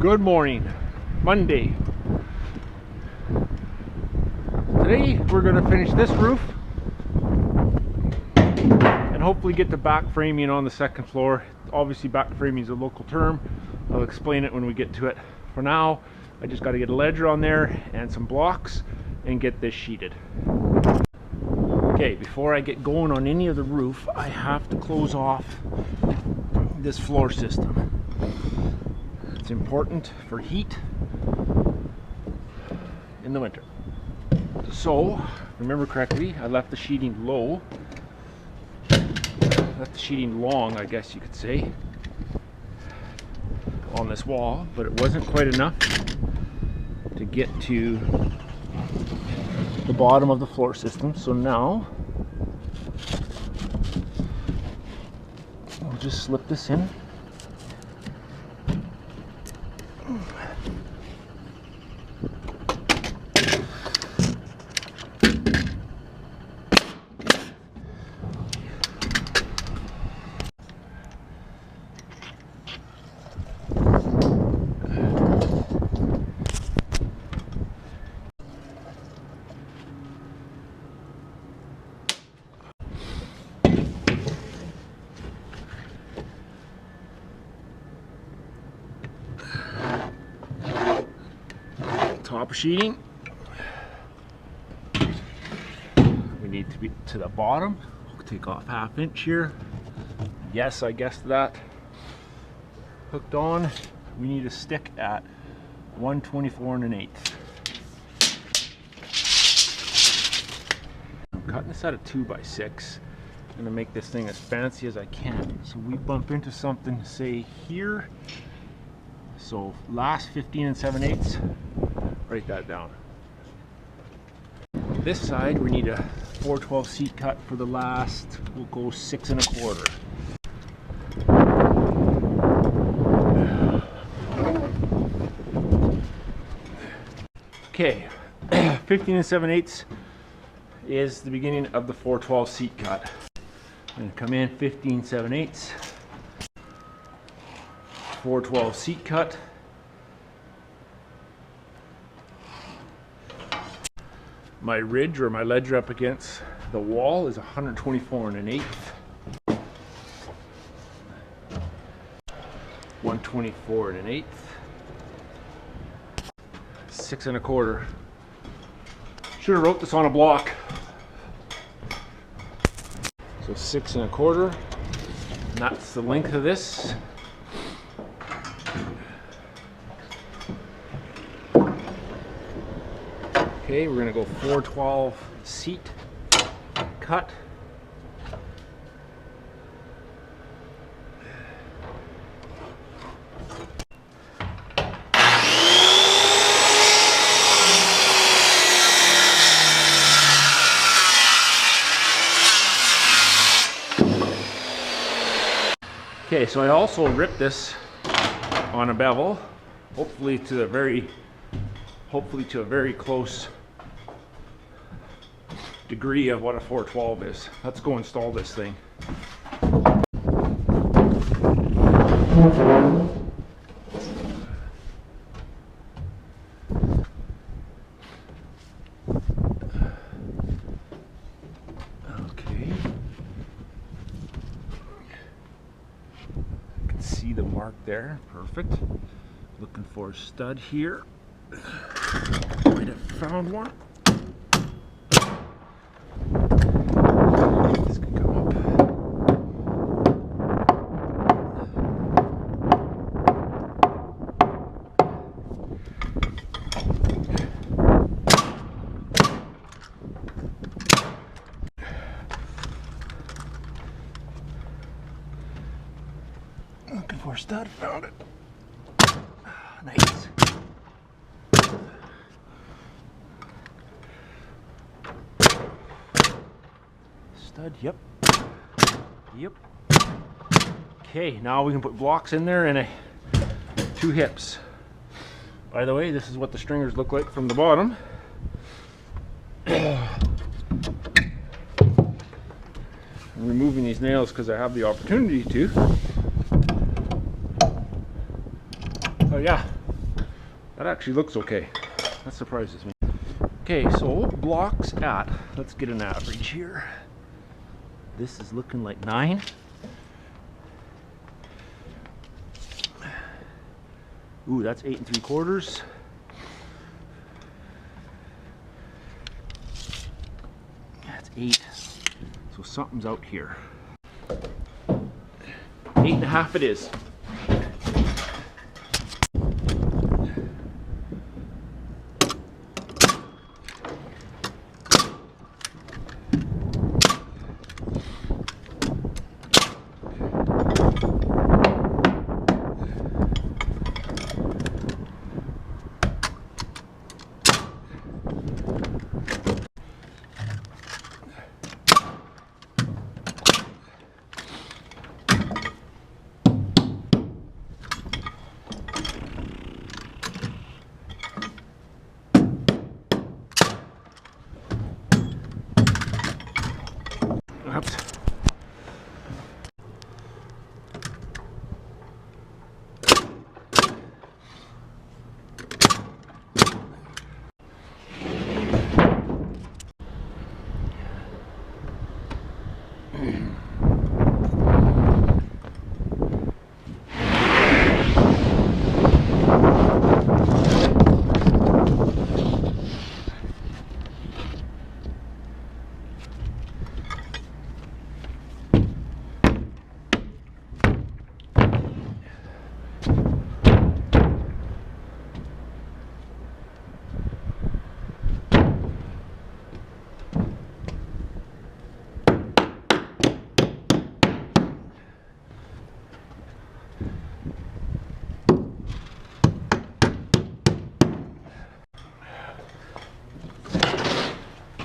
Good morning, Monday. Today we're going to finish this roof and hopefully get the back framing on the second floor. Obviously back framing is a local term. I'll explain it when we get to it. For now, I just got to get a ledger on there and some blocks and get this sheeted. Okay, before I get going on any of the roof, I have to close off this floor system. It's important for heat in the winter. So, remember correctly, I left the sheeting low. Left the sheeting long, I guess you could say, on this wall, but it wasn't quite enough to get to the bottom of the floor system. So now I'll just slip this in. Top sheeting. We need to be to the bottom. We'll take off 1/2 inch here. Yes, I guessed that. Hooked on. We need to stick at 1/24 1/8. I'm cutting this out of 2x6. I'm gonna make this thing as fancy as I can. So we bump into something, say here. So last 15 7/8. Write that down. This side we need a 412 seat cut for the last, we'll go 6 1/4. Okay, 15 7/8 is the beginning of the 412 seat cut. I'm gonna come in 15 7/8, 412 seat cut. My ridge or my ledger up against the wall is 124 1/8. 124 1/8. 6 1/4. Should have wrote this on a block. So 6 1/4. And that's the length of this. Okay, we're gonna go 412 seat cut. Okay, so I also ripped this on a bevel, hopefully to a very close degree of what a 412 is. Let's go install this thing. Okay. I can see the mark there. Perfect. Looking for a stud here. Might have found one. This could come up. Looking for a stud, found it. Nice. Stud, yep. Okay, now we can put blocks in there and 2 hips. By the way, this is what the stringers look like from the bottom. I'm removing these nails because I have the opportunity to. Oh yeah, That actually looks okay. That surprises me. Okay, so blocks at, let's get an average here. This is looking like 9. Ooh, that's 8 3/4. That's 8. So something's out here. 8 1/2 it is. Oops.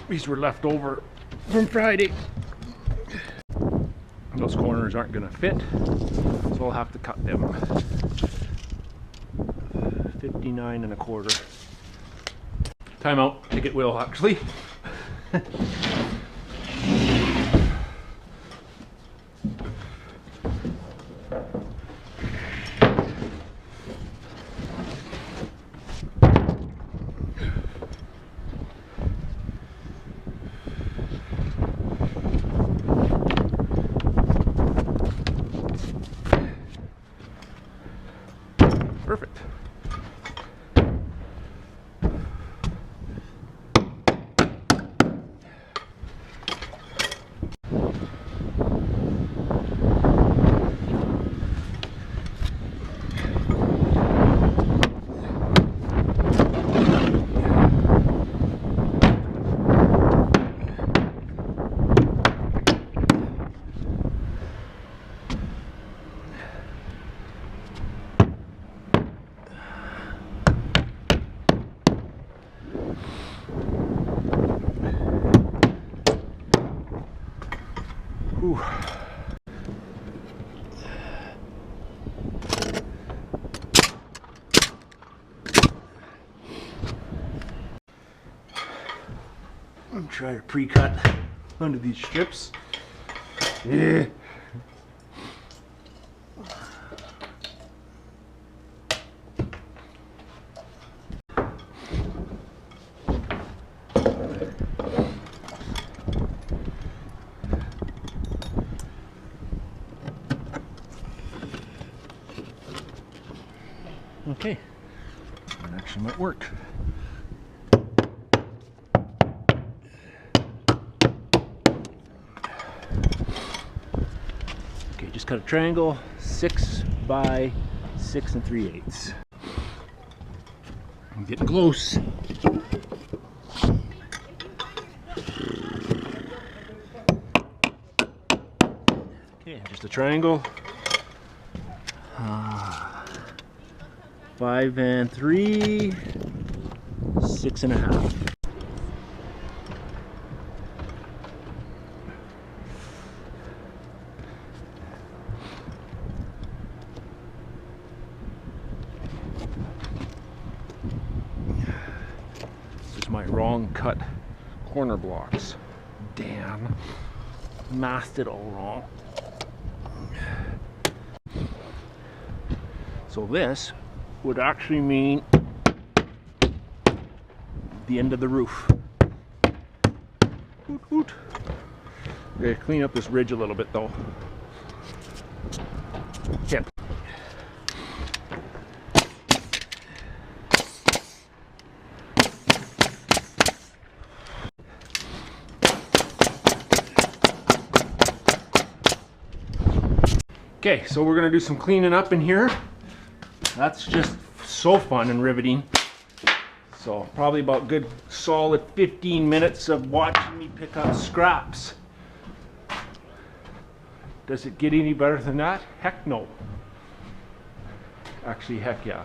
These were left over from Friday. Those corners aren't going to fit, so I'll have to cut them. 59 1/4. Time out, take it will actually. Perfect. Ooh. I'm trying to pre-cut under these strips. Yeah. Okay, that actually might work. Okay, just cut a triangle, 6 by 6 3/8. I'm getting close. Okay, just a triangle. 5 3, 6 1/2. This is my wrong cut corner blocks. Damn, masked it all wrong. So this would actually mean the end of the roof. Woot, woot. Okay, clean up this ridge a little bit though. Okay. Okay, so we're gonna do some cleaning up in here. That's just so fun and riveting. So probably about good solid 15 minutes of watching me pick up scraps. Does it get any better than that? Heck no. Actually, heck yeah.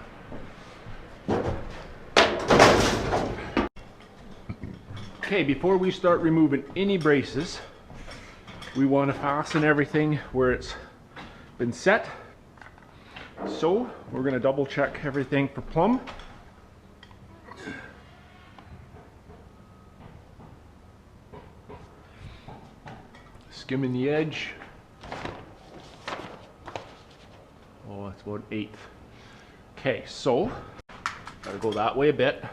Okay, before we start removing any braces, we want to fasten everything where it's been set. So we're going to double check everything for plumb. Skimming the edge. Oh, that's about 1/8. Okay, so gotta go that way a bit.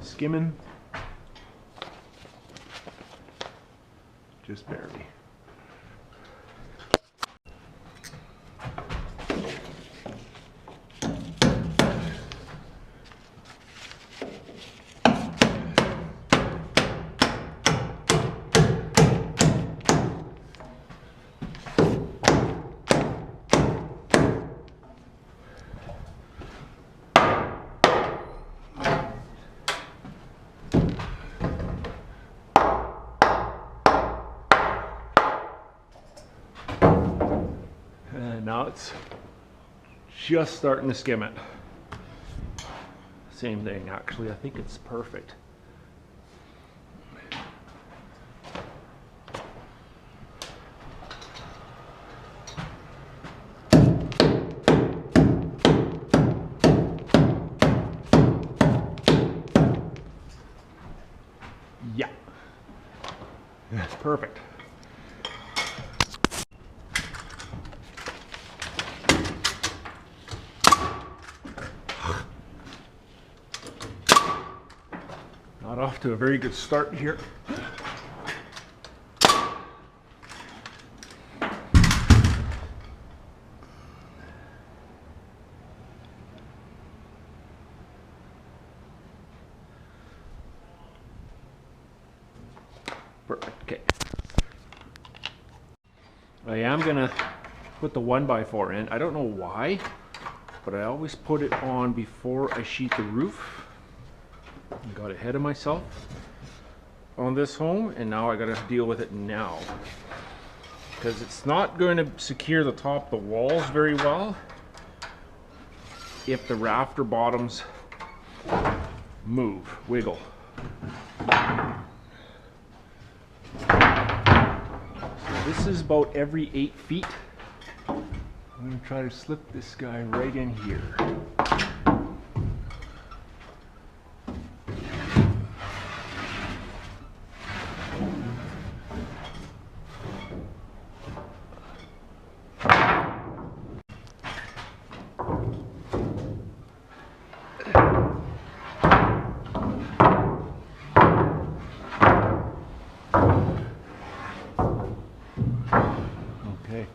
Skimming. Just barely. Now it's just starting to skim it. Same thing, actually. I think it's perfect. Yeah. That's perfect. Not off to a very good start here. Perfect. Okay. I am gonna put the 1x4 in. I don't know why, but I always put it on before I sheet the roof. I got ahead of myself on this home, and now I got to deal with it now because it's not going to secure the top of the walls very well if the rafter bottoms move, wiggle. So this is about every 8 feet. I'm going to try to slip this guy right in here. Okay.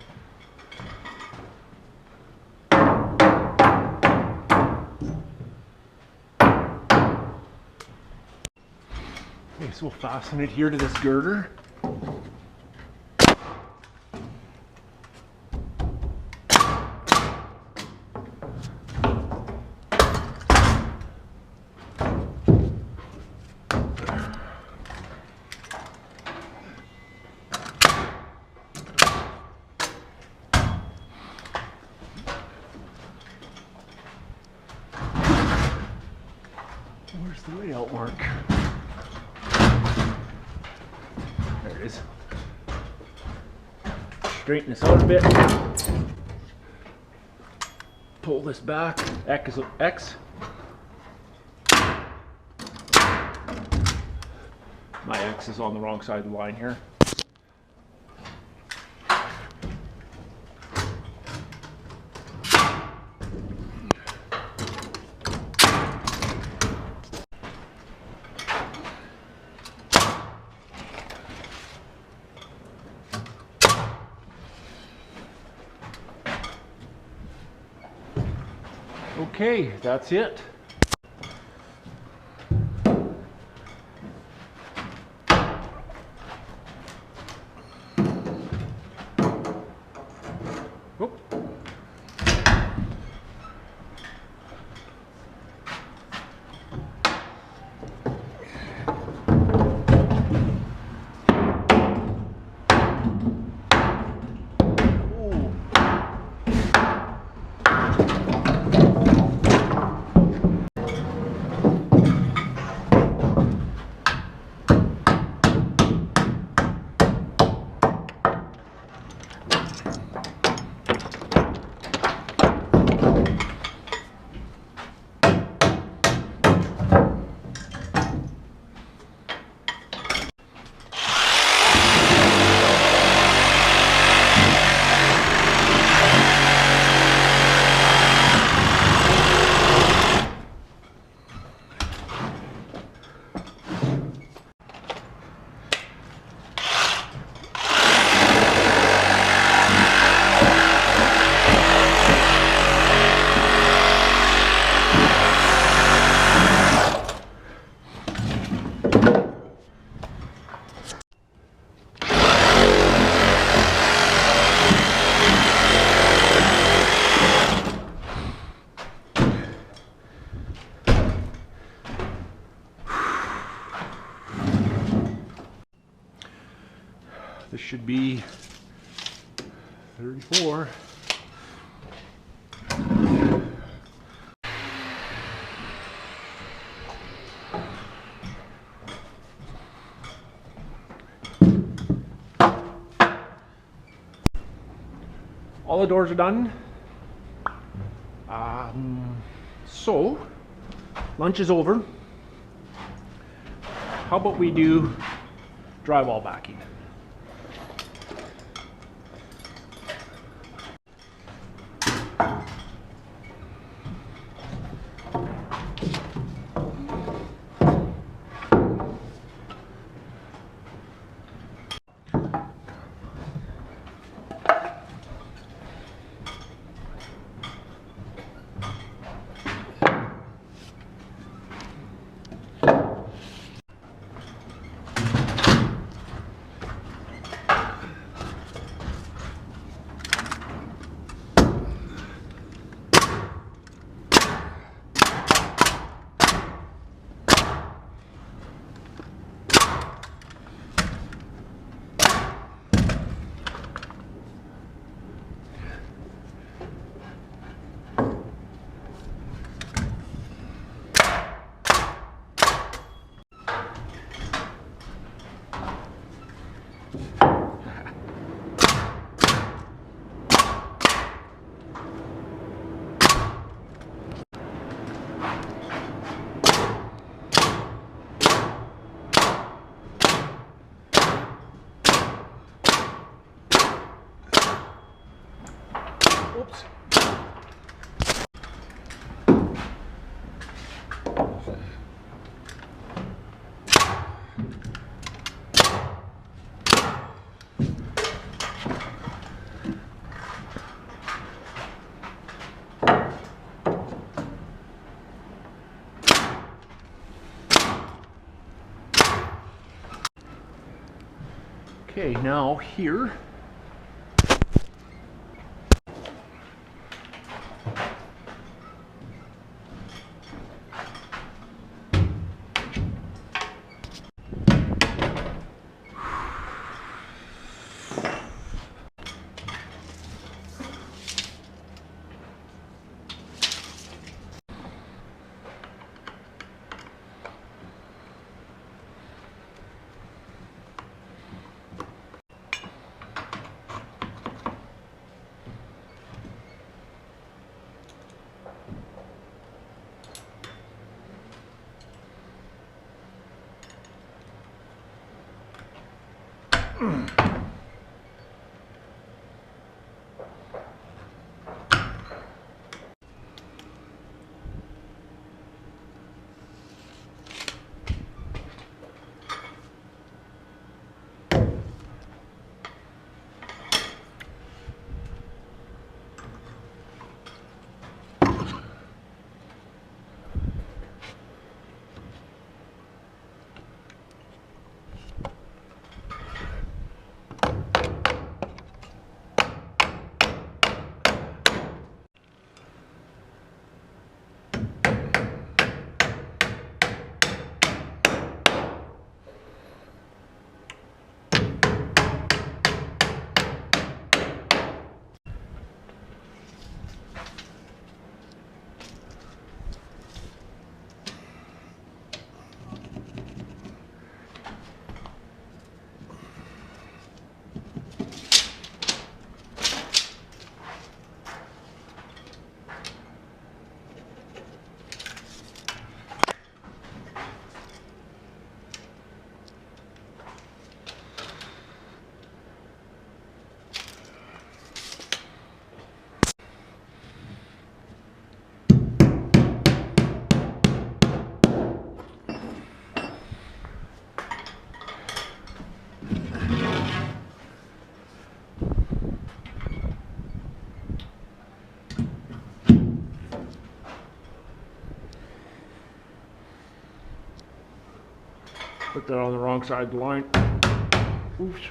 Okay, so we'll fasten it here to this girder. Where's the layout mark? There it is. Straighten this out a bit. Pull this back. X. My X is on the wrong side of the line here. Okay, that's it. Oop. This should be 34. All the doors are done. So, lunch is over. How about we do drywall backing? Oops. Okay, now here, Put that on the wrong side of the line. Oops.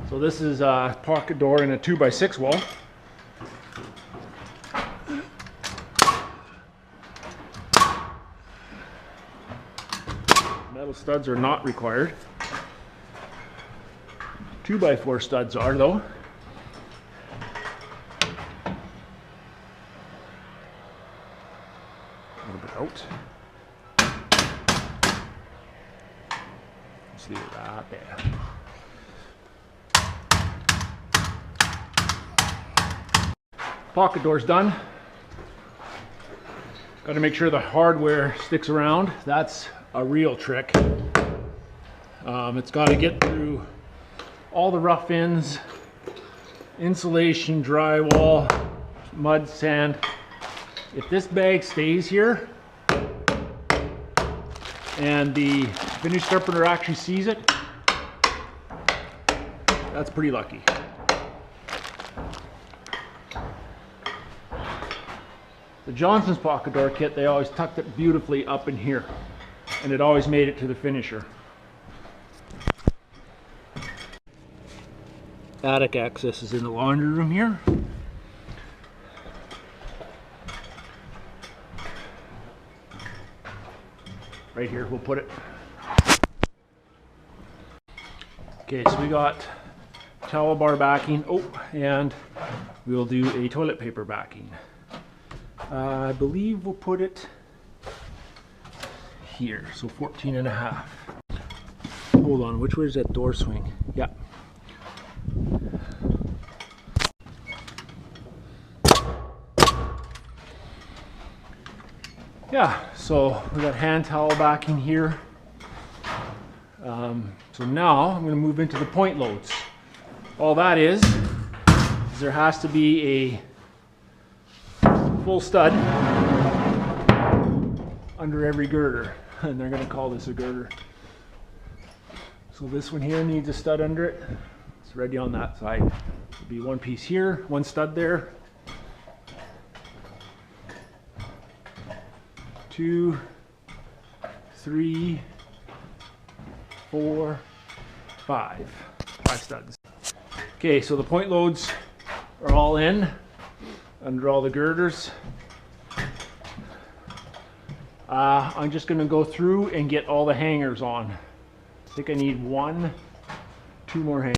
So this is a pocket door in a 2x6 wall. Metal studs are not required. 2x4 studs are though. A little bit out. Let's leave it right there. Pocket door's done. Got to make sure the hardware sticks around. That's a real trick. It's got to get through all the rough ends, insulation, drywall, mud, sand. If this bag stays here and the finish carpenter actually sees it, that's pretty lucky. The Johnson's pocket door kit, they always tucked it beautifully up in here, and it always made it to the finisher. Attic access is in the laundry room here. Right here, we'll put it. Okay, so we got towel bar backing. Oh, and we'll do a toilet paper backing. I believe we'll put it here, so 14.5. Hold on, which way is that door swing? Yeah. Yeah, so we got hand towel back in here. So now I'm going to move into the point loads. All that is there has to be a full stud under every girder, and they're going to call this a girder. So this one here needs a stud under it. It's ready on that side. There'll be one piece here, one stud there. 2, 3, 4, 5 studs. Okay, so the point loads are all in under all the girders. I'm just going to go through and get all the hangers on. I think I need 1, 2 more hangers.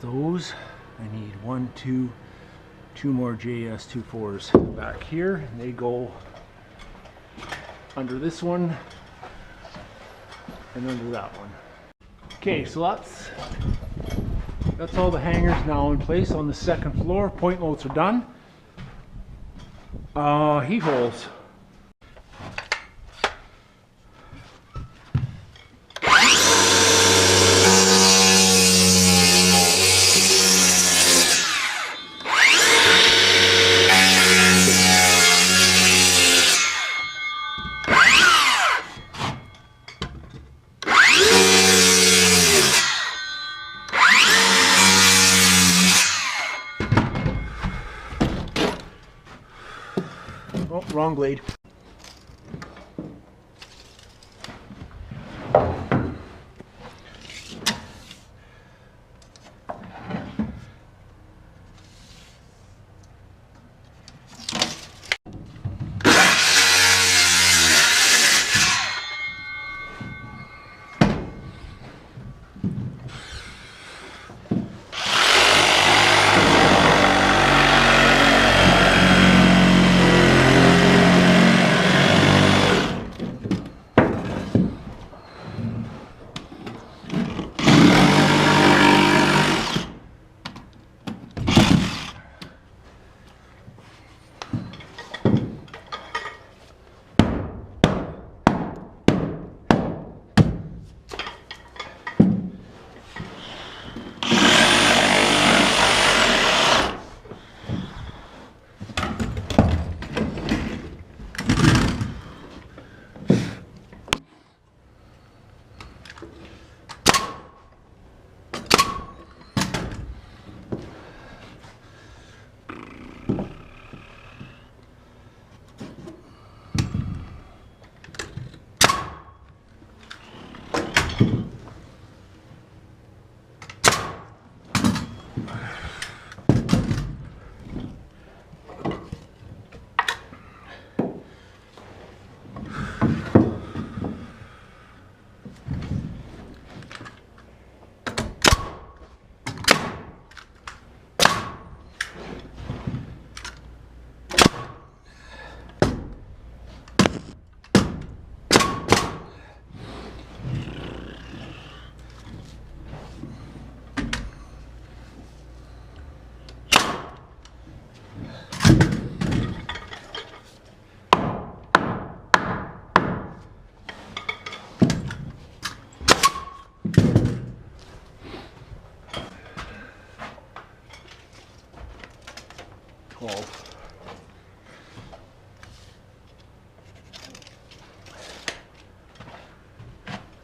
Those I need 1, 2 more JS24s back here, and they go under this one and under that one. Okay, so that's all the hangers now in place on the second floor. Point loads are done. Heat holes. Oh, wrong blade.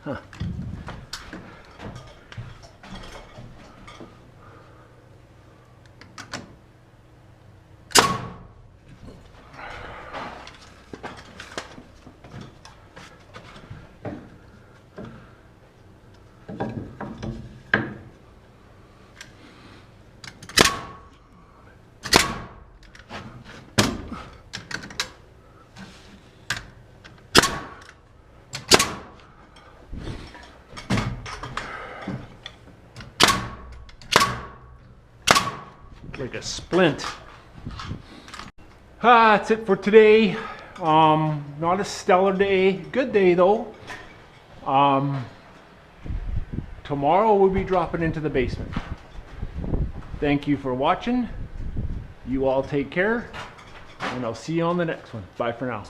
Huh. Like a splint. That's it for today. Not a stellar day. Good day though. Tomorrow we'll be dropping into the basement. Thank you for watching. You all take care, and I'll see you on the next one. Bye for now.